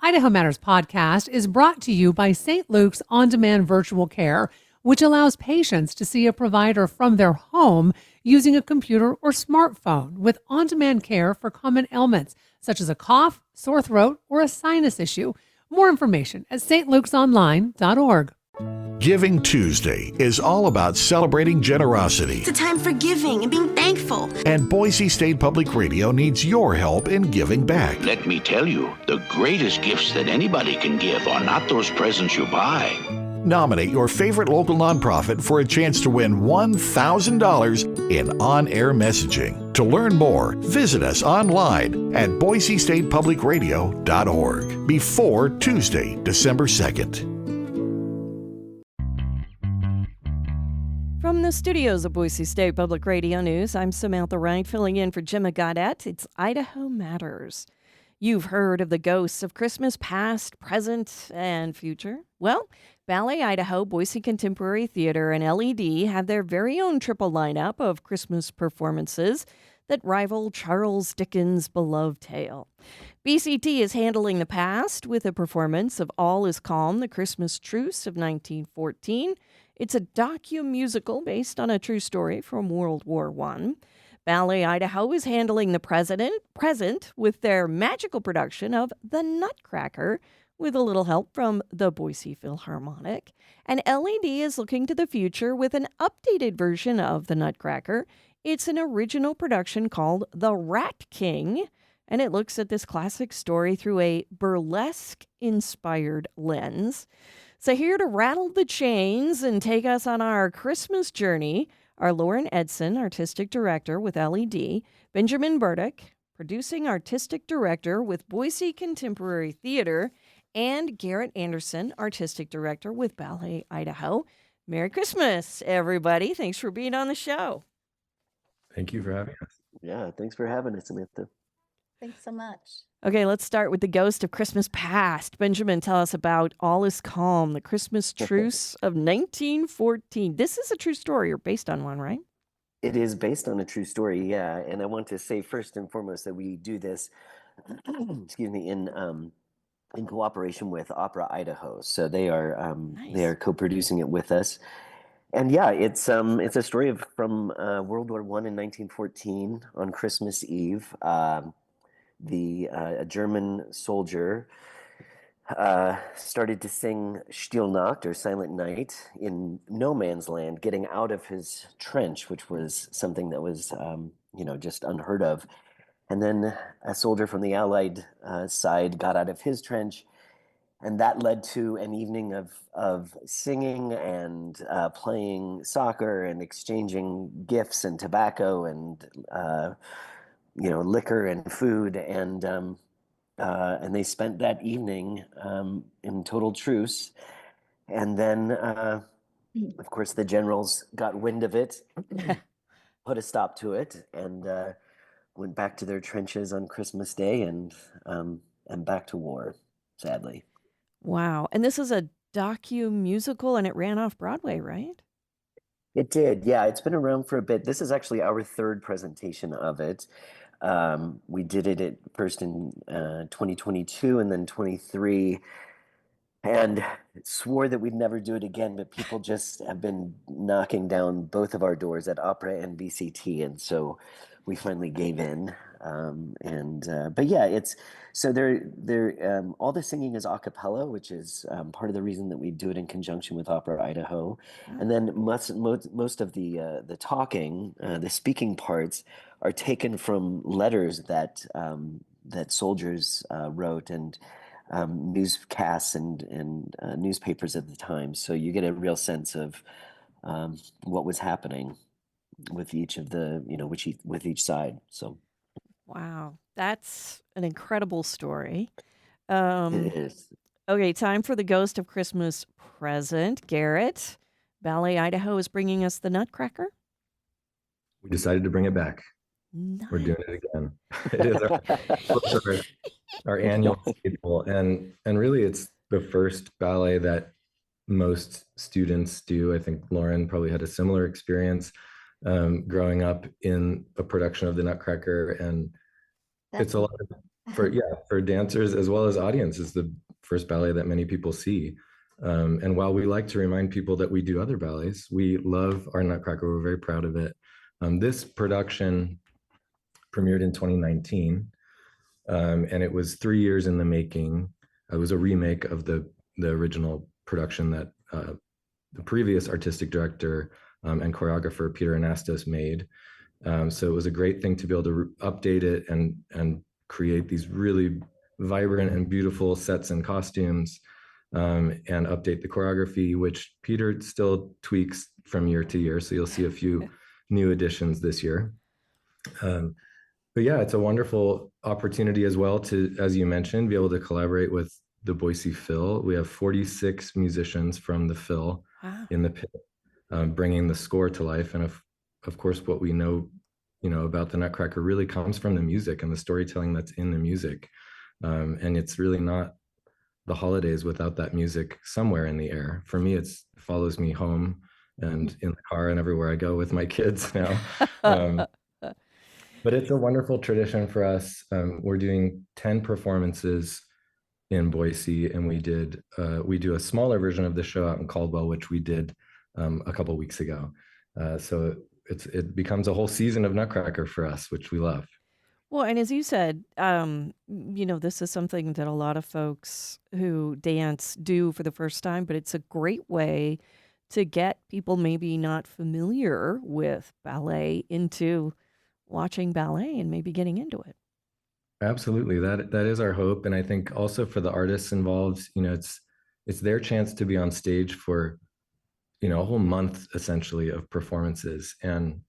Idaho Matters podcast is brought to you by St. Luke's On-Demand Virtual Care, which allows patients to see a provider from their home using a computer or smartphone with on-demand care for common ailments, such as a cough, sore throat, or a sinus issue. More information at stlukesonline.org. Giving Tuesday is all about celebrating generosity. It's a time for giving and being thankful. And Boise State Public Radio needs your help in giving back. Let me tell you, the greatest gifts that anybody can give are not those presents you buy. Nominate your favorite local nonprofit for a chance to win $1,000 in on-air messaging. To learn more, visit us online at boisestatepublicradio.org before Tuesday, December 2nd. From the studios of Boise State Public Radio News, I'm Samantha Wright filling in for Jim Gaudette. It's Idaho Matters. You've heard of the ghosts of Christmas past, present, and future. Well, Ballet Idaho, Boise Contemporary Theater, and LED have their very own triple lineup of Christmas performances that rival Charles Dickens' beloved tale. BCT is handling the past with a performance of All Is Calm, the Christmas Truce of 1914. It's a docu-musical based on a true story from World War I. Ballet Idaho is handling the present with their magical production of The Nutcracker, with a little help from the Boise Philharmonic. And LED is looking to the future with an updated version of The Nutcracker. It's an original production called The Rat King, and it looks at this classic story through a burlesque-inspired lens. So here to rattle the chains and take us on our Christmas journey are Lauren Edson, Artistic Director with LED, Benjamin Burdick, Producing Artistic Director with Boise Contemporary Theater, and Garrett Anderson, Artistic Director with Ballet Idaho. Merry Christmas, everybody. Thanks for being on the show. Thank you for having us. Yeah, thanks for having us, Samantha. Thanks so much. Okay, let's start with the ghost of Christmas past. Benjamin, tell us about All Is Calm, the Christmas Truce of 1914. This is a true story, or based on one, right? It is based on a true story, yeah. And I want to say first and foremost that we do this, excuse me, in cooperation with Opera Idaho. So they are Nice. co-producing it with us. And yeah, it's a story from World War I in 1914 on Christmas Eve. A German soldier started to sing Stille Nacht, or Silent Night, in no man's land, getting out of his trench, which was something that was, just unheard of. And then a soldier from the Allied side got out of his trench, and that led to an evening of singing and playing soccer and exchanging gifts and tobacco and liquor and food, and they spent that evening in total truce. And then, of course, the generals got wind of it, put a stop to it, and went back to their trenches on Christmas Day and back to war, sadly. Wow. And this is a docu-musical, and it ran off Broadway, right? It did, yeah. It's been around for a bit. This is actually our third presentation of it. We did it first in 2022 and then 23, and swore that we'd never do it again, but people just have been knocking down both of our doors at Opera and BCT, and so we finally gave in. But yeah, it's so they're all the singing is a cappella, which is part of the reason that we do it in conjunction with Opera Idaho. And then most of the talking, the speaking parts, are taken from letters that soldiers wrote, and newscasts and newspapers at the time. So you get a real sense of what was happening with each of the, with each side. So Wow. That's an incredible story. it is. Okay, time for the Ghost of Christmas Present. Garrett, Ballet Idaho is bringing us the Nutcracker. We decided to bring it back. Nice. We're doing it again. It is our annual staple, and really it's the first ballet that most students do. I think Lauren probably had a similar experience growing up in a production of the Nutcracker, and it's a lot of for dancers as well as audience, is the first ballet that many people see. And while we like to remind people that we do other ballets, we love our Nutcracker. We're very proud of it. This production premiered in 2019, and it was 3 years in the making. It was a remake of the original production that the previous artistic director and choreographer Peter Anastos made. So it was a great thing to be able to update it and create these really vibrant and beautiful sets and costumes, and update the choreography, which Peter still tweaks from year to year. So you'll see a few new additions this year. But yeah, it's a wonderful opportunity as well to, as you mentioned, be able to collaborate with the Boise Phil. We have 46 musicians from the Phil in the pit, bringing the score to life. And of course, what we know, about the Nutcracker really comes from the music and the storytelling that's in the music. And it's really not the holidays without that music somewhere in the air. For me, it follows me home and in the car and everywhere I go with my kids now. But it's a wonderful tradition for us. We're doing 10 performances in Boise, and we do a smaller version of the show out in Caldwell, which we did a couple weeks ago. So it becomes a whole season of Nutcracker for us, which we love. Well, and as you said, this is something that a lot of folks who dance do for the first time, but it's a great way to get people maybe not familiar with ballet into watching ballet and maybe getting into it. Absolutely. That is our hope. And I think also for the artists involved, it's their chance to be on stage for, a whole month essentially of performances. And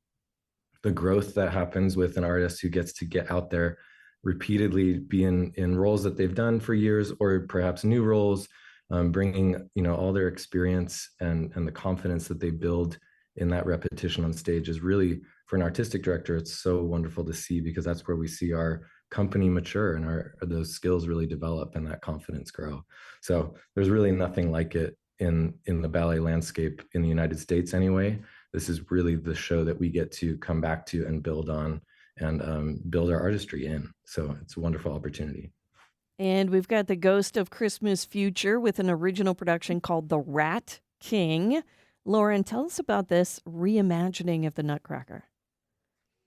the growth that happens with an artist who gets to get out there repeatedly, be in roles that they've done for years, or perhaps new roles, bringing, all their experience and the confidence that they build in that repetition on stage is really, for an artistic director, it's so wonderful to see, because that's where we see our company mature and those skills really develop and that confidence grow. So there's really nothing like it in the ballet landscape in the United States anyway. This is really the show that we get to come back to and build on and build our artistry in. So it's a wonderful opportunity. And we've got the Ghost of Christmas Future with an original production called The Rat King. Lauren, tell us about this reimagining of the Nutcracker.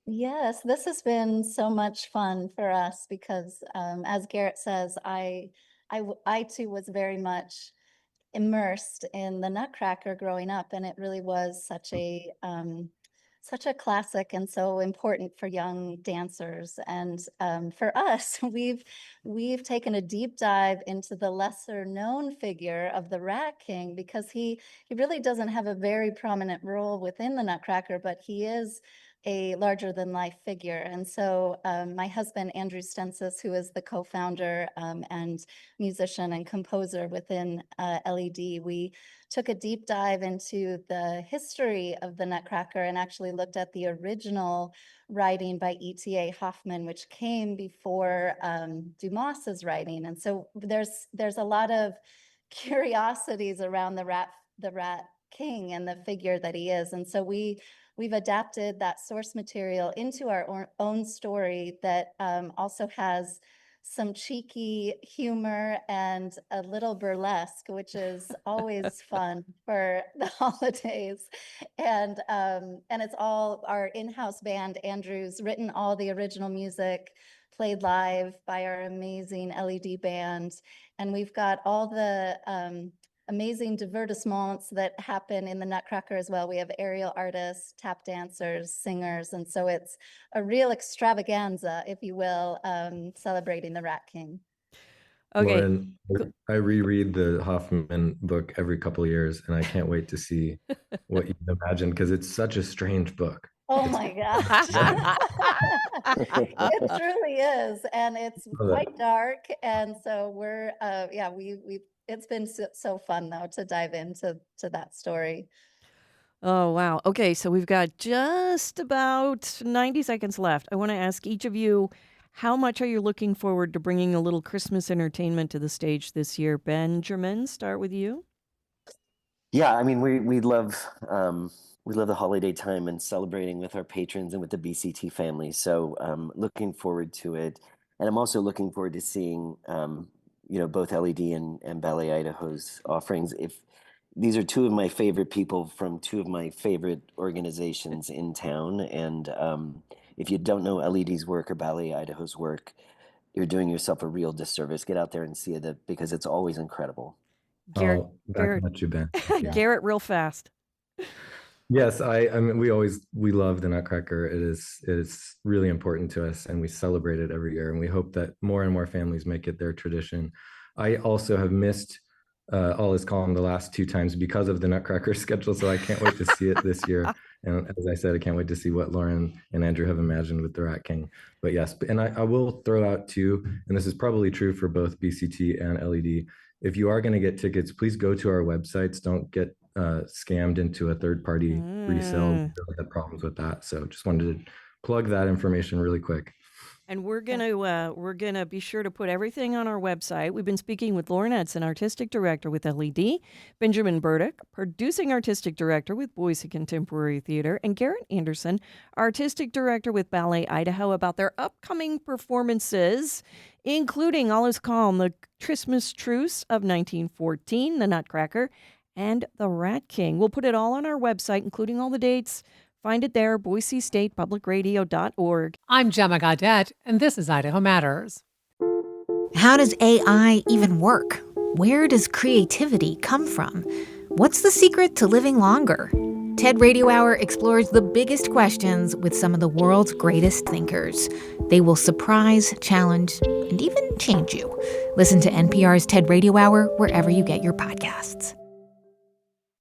Yes, this has been so much fun for us because, as Garrett says, I too was very much immersed in the Nutcracker growing up, and it really was such a classic and so important for young dancers. And for us, we've taken a deep dive into the lesser known figure of the Rat King, because he really doesn't have a very prominent role within the Nutcracker, but he is a larger than life figure. And so my husband, Andrew Stensis, who is the co-founder and musician and composer within LED, we took a deep dive into the history of the Nutcracker and actually looked at the original writing by E.T.A. Hoffmann, which came before Dumas's writing. And so there's a lot of curiosities around the Rat King and the figure that he is. And so we've adapted that source material into our own story that also has some cheeky humor and a little burlesque, which is always fun for the holidays. And it's all our in-house band. Andrew's written all the original music, played live by our amazing LED band. And we've got all the amazing divertissements that happen in the Nutcracker as well. We have aerial artists, tap dancers, singers, and so it's a real extravaganza, if you will, celebrating the Rat King. Okay. Lauren, I reread the Hoffman book every couple of years, and I can't wait to see what you imagine, because it's such a strange book. Oh my gosh. It truly is, and it's quite dark, and so we're it's been so fun though to dive into that story. Oh, wow. Okay, so we've got just about 90 seconds left. I want to ask each of you, how much are you looking forward to bringing a little Christmas entertainment to the stage this year? Benjamin, start with you. Yeah, I mean, we love the holiday time and celebrating with our patrons and with the BCT family. So looking forward to it. And I'm also looking forward to seeing, both LED and Ballet Idaho's offerings. If these are two of my favorite people from two of my favorite organizations in town, and if you don't know LED's work or Ballet Idaho's work, you're doing yourself a real disservice. Get out there and see it because it's always incredible. Garrett, Oh, back Garrett, at you, Ben. Thank you. Garrett, real fast. Yes, I mean, we love the Nutcracker. It is really important to us, and we celebrate it every year. And we hope that more and more families make it their tradition. I also have missed All Is Calm the last 2 times because of the Nutcracker schedule, so I can't wait to see it this year. And as I said, I can't wait to see what Lauren and Andrew have imagined with the Rat King. But yes, and I will throw out too, and this is probably true for both BCT and LED. If you are going to get tickets, please go to our websites. Don't get scammed into a third-party resale. We really had problems with that. So just wanted to plug that information really quick. And we're gonna be sure to put everything on our website. We've been speaking with Lauren Edson, artistic director with LED, Benjamin Burdick, producing artistic director with Boise Contemporary Theater, and Garrett Anderson, artistic director with Ballet Idaho, about their upcoming performances, including All Is Calm, the Christmas Truce of 1914, the Nutcracker, and the Rat King. We'll put it all on our website, including all the dates. Find it there, boisestatepublicradio.org. I'm Gemma Gaudette, and this is Idaho Matters. How does AI even work? Where does creativity come from? What's the secret to living longer? TED Radio Hour explores the biggest questions with some of the world's greatest thinkers. They will surprise, challenge, and even change you. Listen to NPR's TED Radio Hour wherever you get your podcasts.